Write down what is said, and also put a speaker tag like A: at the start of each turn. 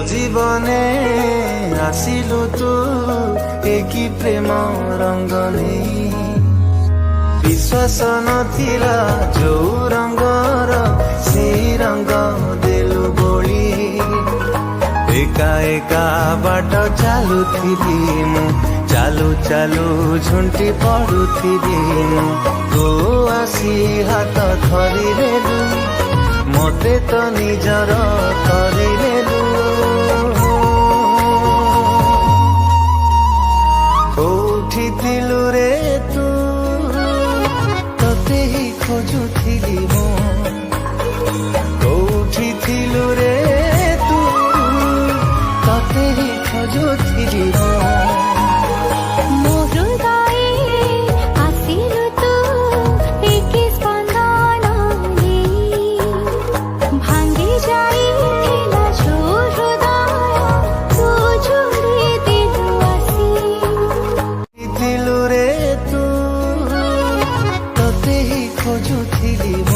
A: জীবনে আসিলু তু একি প্রেম রঙ্গ নেই বিশ্বাস নথিলা যৌ রঙ্গর সেই রঙ্গ দেলু ବୋଳି একা একা বাଟ ଚାଲୁଥିଲି ମୁଁ ଚାଲୁ ଚାଲୁ ଝୁଣ୍ଟି ପଡୁଥିଲି ମୁଁ ତୁ ଆସି ହାତ ଧରିନେଲୁ ମତେ ତ ନିଜର କରିନେଲୁ କୋଉଠି ଥିଲୁ ରେ ତୁ ତତେ ହିଁ ଖୋଜୁଥିଲି ମୁଁ କୋଉଠି ଥିଲୁ ରେ ତୁ ତତେ ହିଁ ଖୋଜୁଥିଲି ମୁଁ খোঁজুଥିଲି